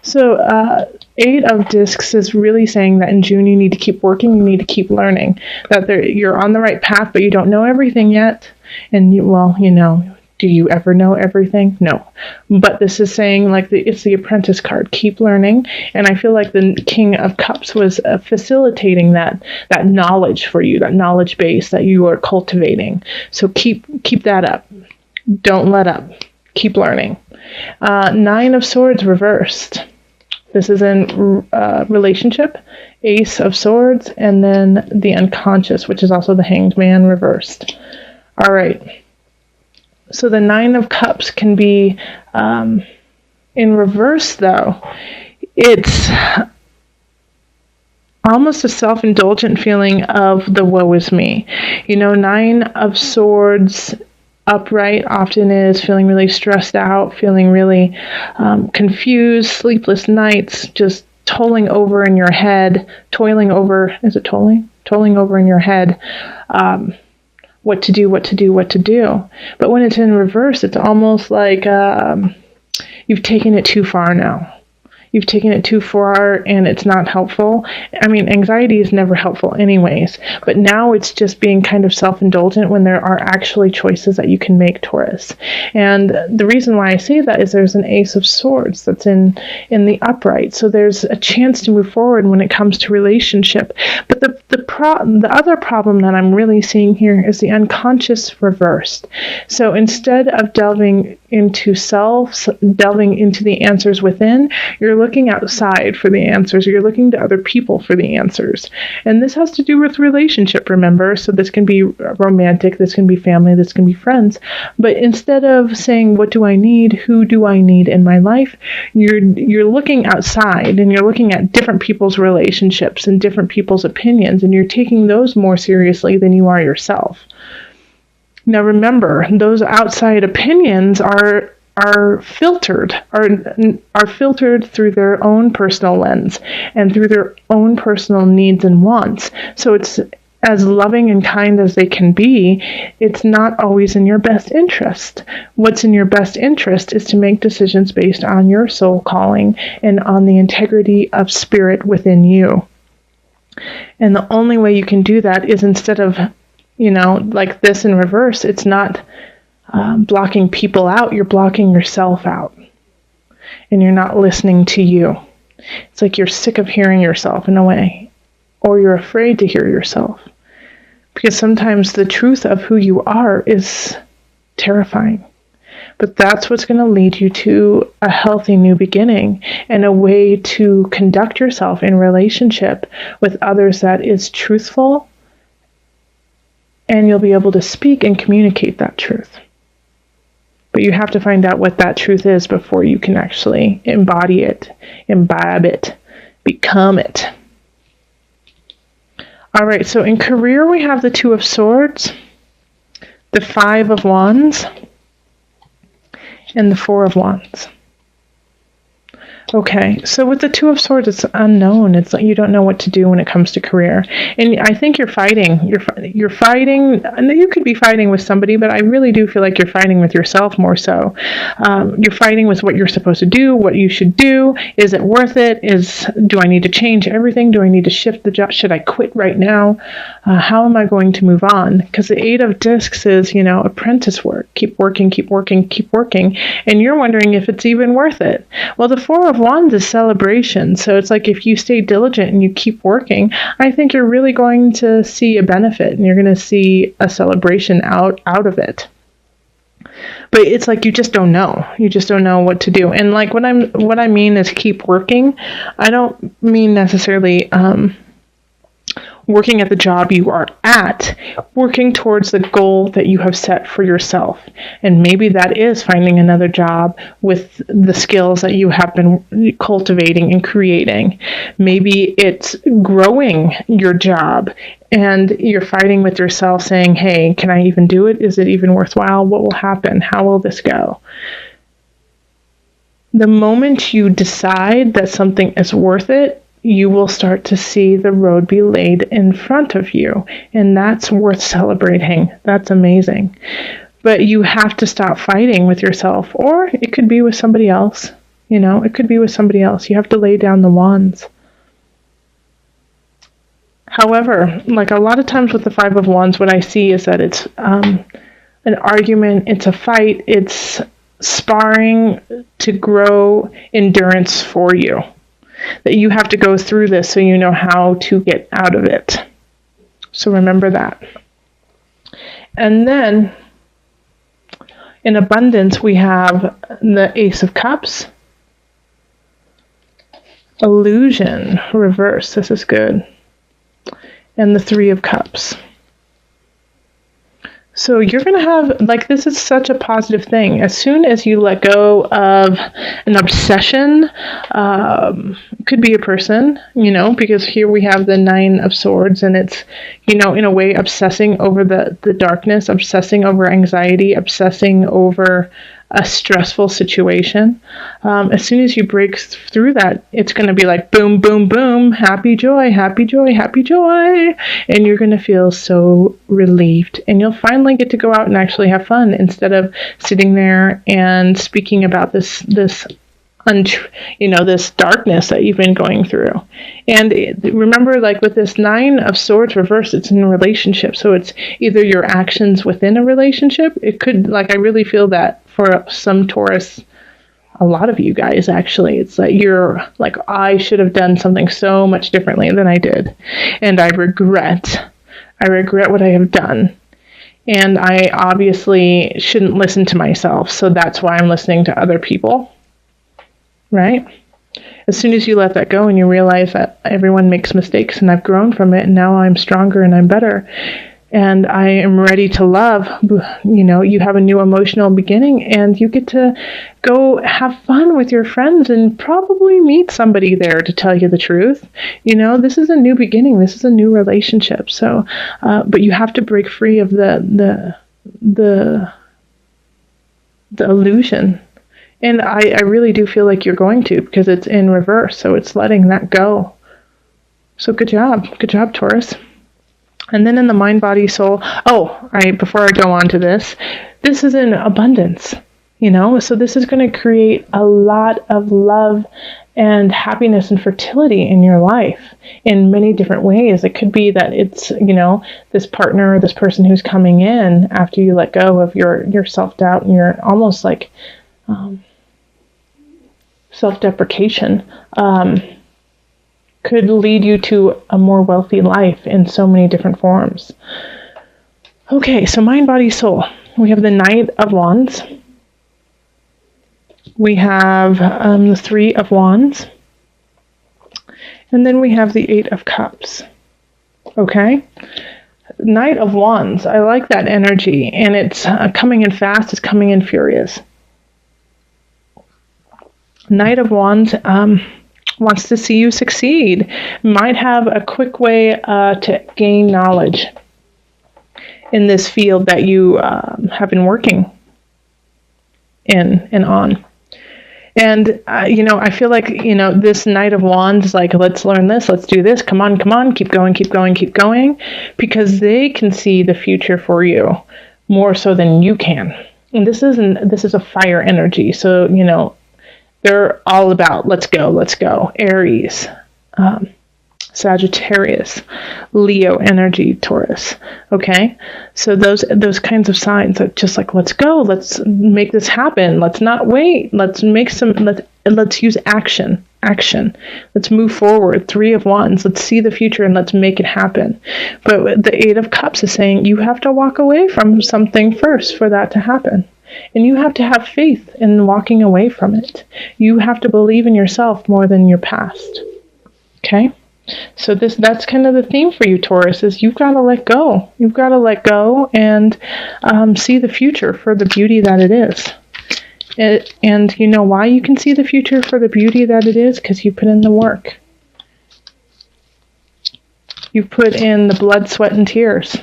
So, Eight of Discs is really saying that in June you need to keep working, you need to keep learning, that you're on the right path, but you don't know everything yet. And, do you ever know everything? No. But this is saying, like, it's the Apprentice card. Keep learning. And I feel like the King of Cups was facilitating that knowledge for you, that knowledge base that you are cultivating. So keep that up. Don't let up. Keep learning. Nine of Swords reversed. This is in relationship, Ace of Swords, and then the Unconscious, which is also the Hanged Man reversed. All right. So the Nine of Cups can be in reverse, though. It's almost a self-indulgent feeling of the woe is me. Nine of Swords upright often is feeling really stressed out, feeling really confused, sleepless nights, just toiling over in your head, is it tolling? Tolling over in your head, what to do. But when it's in reverse, it's almost like you've taken it too far now. You've taken it too far and it's not helpful. I mean, anxiety is never helpful anyways, but now it's just being kind of self-indulgent when there are actually choices that you can make, Taurus. And the reason why I say that is there's an Ace of Swords that's in the upright. So there's a chance to move forward when it comes to relationship. But the other problem that I'm really seeing here is the Unconscious reversed. So instead of delving into self, delving into the answers within, you're looking outside for the answers. You're looking to other people for the answers. And this has to do with relationship, remember? So this can be romantic, this can be family, this can be friends. But instead of saying, what do I need? Who do I need in my life? You're looking outside and you're looking at different people's relationships and different people's opinions, and you're taking those more seriously than you are yourself. Now remember, those outside opinions are filtered through their own personal lens and through their own personal needs and wants. So it's as loving and kind as they can be, it's not always in your best interest. What's in your best interest is to make decisions based on your soul calling and on the integrity of spirit within you. And the only way you can do that is instead of, like this in reverse, it's not blocking people out, you're blocking yourself out. And you're not listening to you. It's like you're sick of hearing yourself in a way, or you're afraid to hear yourself. Because sometimes the truth of who you are is terrifying. But that's what's going to lead you to a healthy new beginning and a way to conduct yourself in relationship with others that is truthful, and you'll be able to speak and communicate that truth. But you have to find out what that truth is before you can actually embody it, imbibe it, become it. All right, so in career, we have the Two of Swords, the Five of Wands, and the Four of Wands. Okay, so with the Two of Swords, it's unknown. It's like you don't know what to do when it comes to career. And I think you're fighting. You're fighting. You could be fighting with somebody, but I really do feel like you're fighting with yourself more so. You're fighting with what you're supposed to do, what you should do. Is it worth it? Do I need to change everything? Do I need to shift the job? Should I quit right now? How am I going to move on? Because the Eight of Discs is, apprentice work. Keep working, keep working, keep working. And you're wondering if it's even worth it. Well, the Four of Wands is celebration. So it's like if you stay diligent and you keep working, I think you're really going to see a benefit and you're going to see a celebration out of it. But it's like you just don't know. You just don't know what to do. And like what I mean is keep working. I don't mean necessarily working at the job you are at, working towards the goal that you have set for yourself. And maybe that is finding another job with the skills that you have been cultivating and creating. Maybe it's growing your job and you're fighting with yourself saying, hey, can I even do it? Is it even worthwhile? What will happen? How will this go? The moment you decide that something is worth it, you will start to see the road be laid in front of you. And that's worth celebrating. That's amazing. But you have to stop fighting with yourself, or it could be with somebody else. You know, it could be with somebody else. You have to lay down the wands. However, like a lot of times with the Five of Wands, what I see is that it's an argument, it's a fight, it's sparring to grow endurance for you. That you have to go through this so you know how to get out of it. So remember that. And then in abundance, we have the Ace of Cups. Illusion, reverse. This is good. And the Three of Cups. So you're going to have, like, this is such a positive thing. As soon as you let go of an obsession, could be a person, you know, because here we have the Nine of Swords, and it's, you know, in a way obsessing over the darkness, obsessing over anxiety, obsessing over a stressful situation. As soon as you break through that, it's going to be like boom, boom, boom, happy joy, happy joy, happy joy. And you're going to feel so relieved. And you'll finally get to go out and actually have fun instead of sitting there and speaking about this darkness that you've been going through. And remember, like with this Nine of Swords reverse, it's in a relationship. So it's either your actions within a relationship. It could, like, I really feel that for some Taurus, a lot of you guys actually, it's like you're like, I should have done something so much differently than I did. And I regret what I have done. And I obviously shouldn't listen to myself. So that's why I'm listening to other people. Right? As soon as you let that go and you realize that everyone makes mistakes and I've grown from it and now I'm stronger and I'm better and I am ready to love, you know, you have a new emotional beginning and you get to go have fun with your friends and probably meet somebody there to tell you the truth. You know, this is a new beginning. This is a new relationship. So, but you have to break free of the illusion. And I really do feel like you're going to, because it's in reverse, so it's letting that go. So good job, Taurus. And then in the mind, body, soul, before I go on to this is in abundance, you know, so this is going to create a lot of love and happiness and fertility in your life in many different ways. It could be that it's, you know, this partner or this person who's coming in after you let go of your self-doubt and your almost like self-deprecation, could lead you to a more wealthy life in so many different forms. Okay, so mind, body, soul. We have the Knight of Wands. We have the Three of Wands. And then we have the Eight of Cups. Okay? Knight of Wands. I like that energy. And it's coming in fast. It's coming in furious. Knight of Wands wants to see you succeed. Might have a quick way to gain knowledge in this field that you have been working in and on. And, I feel like, this Knight of Wands is like, let's learn this, let's do this, come on, keep going, because they can see the future for you more so than you can. And this is a fire energy. So, they're all about, let's go. Aries, Sagittarius, Leo energy, Taurus. Okay. So those kinds of signs are just like, let's go, let's make this happen. Let's not wait. Let's use action. Let's move forward. Three of Wands. Let's see the future and let's make it happen. But the Eight of Cups is saying you have to walk away from something first for that to happen. And you have to have faith in walking away from it. You have to believe in yourself more than your past. Okay? So that's kind of the theme for you, Taurus, is you've got to let go. You've got to let go and see the future for the beauty that it is. And you know why you can see the future for the beauty that it is? Because you put in the work. You've put in the blood, sweat, and tears.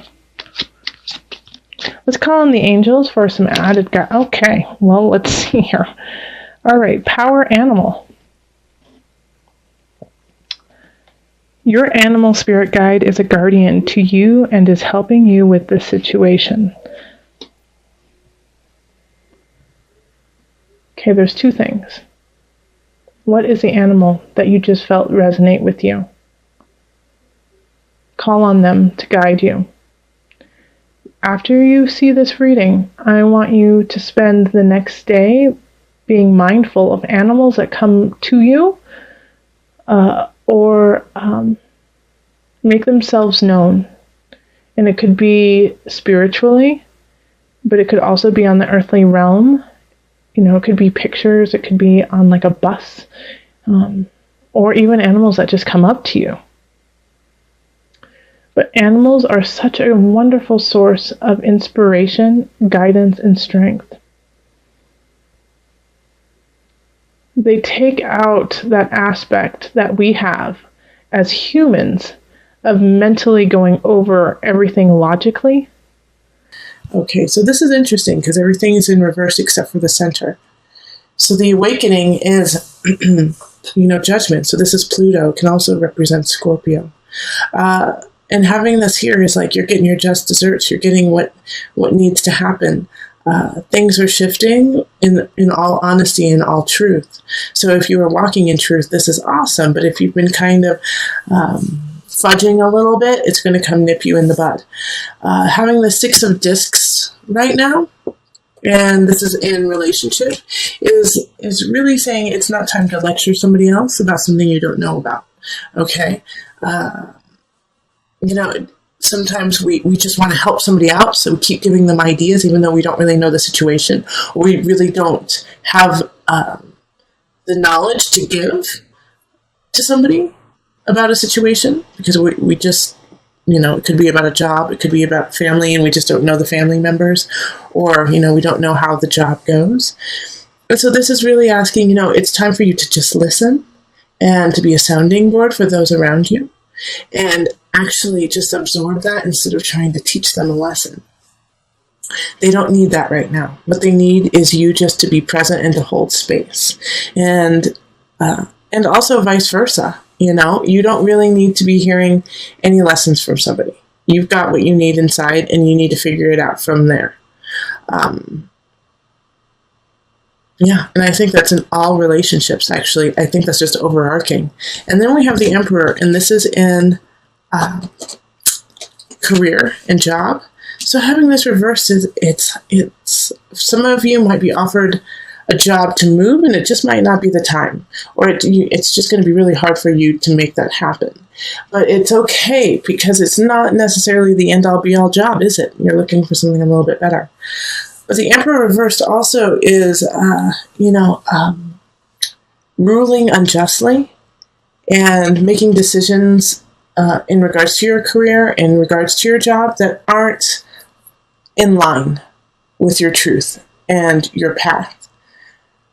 Let's call on the angels for some added Okay, well, let's see here. All right, power animal. Your animal spirit guide is a guardian to you and is helping you with this situation. Okay, there's two things. What is the animal that you just felt resonate with you? Call on them to guide you. After you see this reading, I want you to spend the next day being mindful of animals that come to you or make themselves known. And it could be spiritually, but it could also be on the earthly realm. You know, it could be pictures, it could be on like a bus, or even animals that just come up to you. But animals are such a wonderful source of inspiration, guidance, and strength. They take out that aspect that we have as humans of mentally going over everything logically. Okay, so this is interesting because everything is in reverse except for the center. So the awakening is, judgment. So this is Pluto, can also represent Scorpio. And having this here is like you're getting your just desserts. You're getting what needs to happen. Things are shifting in all honesty and all truth. So if you are walking in truth, this is awesome. But if you've been kind of fudging a little bit, it's going to come nip you in the bud. Having the 6 of discs right now, and this is in relationship, is really saying it's not time to lecture somebody else about something you don't know about. Okay? Sometimes we just want to help somebody out, so we keep giving them ideas even though we don't really know the situation, or we really don't have the knowledge to give to somebody about a situation, because we just, it could be about a job, it could be about family, and we just don't know the family members, or, we don't know how the job goes. And so this is really asking, it's time for you to just listen and to be a sounding board for those around you, and actually just absorb that instead of trying to teach them a lesson. They don't need that right now. What they need is you just to be present and to hold space. And also vice versa. You don't really need to be hearing any lessons from somebody. You've got what you need inside, and you need to figure it out from there. And I think that's in all relationships, actually. I think that's just overarching. And then we have the Emperor, and this is in career and job. So having this reversed, it's some of you might be offered a job to move, and it just might not be the time, or it's just going to be really hard for you to make that happen. But it's okay, because it's not necessarily the end-all be-all job, is it? You're looking for something a little bit better. But the Emperor reversed also is, ruling unjustly and making decisions in regards to your career, in regards to your job, that aren't in line with your truth and your path.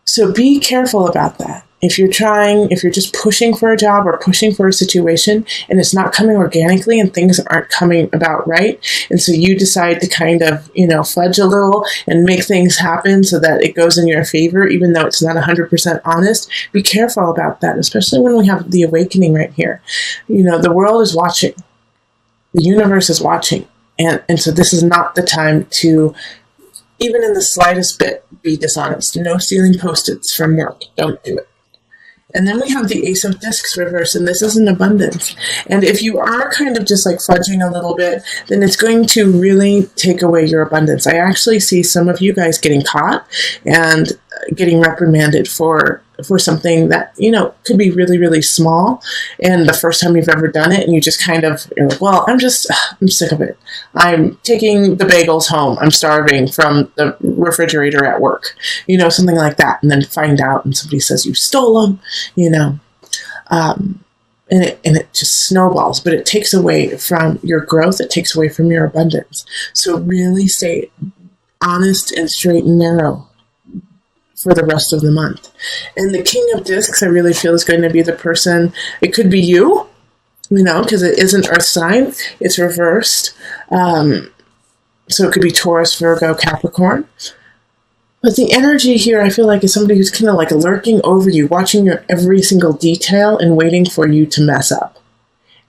So be careful about that. If you're just pushing for a job or pushing for a situation and it's not coming organically and things aren't coming about right, and so you decide to kind of, fudge a little and make things happen so that it goes in your favor, even though it's not 100% honest, be careful about that, especially when we have the awakening right here. The world is watching. The universe is watching. And so this is not the time to, even in the slightest bit, be dishonest. No stealing Post-its from work. Don't do it. And then we have the Ace of Discs reverse, and this is an abundance. And if you are kind of just like fudging a little bit, then it's going to really take away your abundance. I actually see some of you guys getting caught and getting reprimanded for something that, could be really, really small. And the first time you've ever done it, and you just kind of, you're like, well, I'm sick of it. I'm taking the bagels home. I'm starving from the refrigerator at work, something like that. And then find out, and somebody says you stole them, and it just snowballs, but it takes away from your growth. It takes away from your abundance. So really stay honest and straight and narrow for the rest of the month. And the King of Discs, I really feel, is going to be the person. It could be you, because it is an earth sign. It's reversed. So it could be Taurus, Virgo, Capricorn. But the energy here, I feel like, is somebody who's kind of like lurking over you, watching your every single detail and waiting for you to mess up.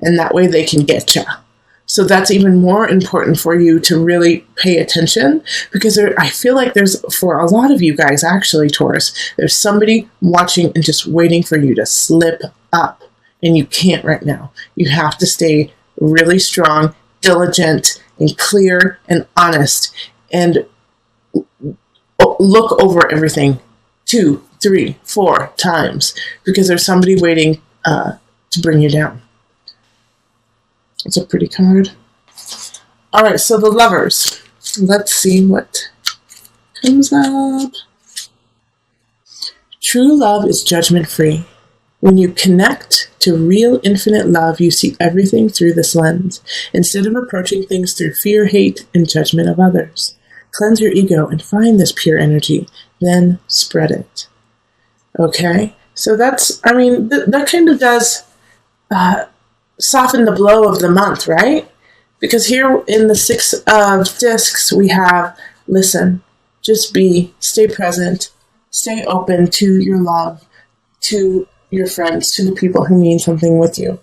And that way they can get you. So that's even more important for you to really pay attention, because I feel like there's, for a lot of you guys, actually, Taurus, there's somebody watching and just waiting for you to slip up. And you can't right now. You have to stay really strong, diligent, and clear and honest, and look over everything 2, 3, 4 times, because there's somebody waiting to bring you down. It's a pretty card. All right, so the Lovers. Let's see what comes up. True love is judgment-free. When you connect to real infinite love, you see everything through this lens, instead of approaching things through fear, hate, and judgment of others. Cleanse your ego and find this pure energy, then spread it. Okay? So that's, I mean, that kind of does soften the blow of the month, right? Because here in the 6 of Discs, we have, listen, just be, stay present, stay open to your love, to your friends, to the people who mean something with you.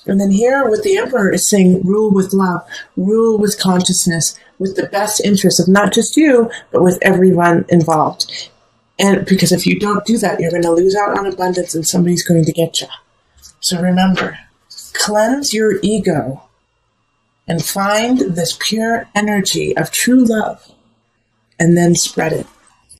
And then here with the Emperor is saying, rule with love, rule with consciousness, with the best interest of not just you, but with everyone involved. And because if you don't do that, you're going to lose out on abundance and somebody's going to get you. So remember, cleanse your ego and find this pure energy of true love, and then spread it.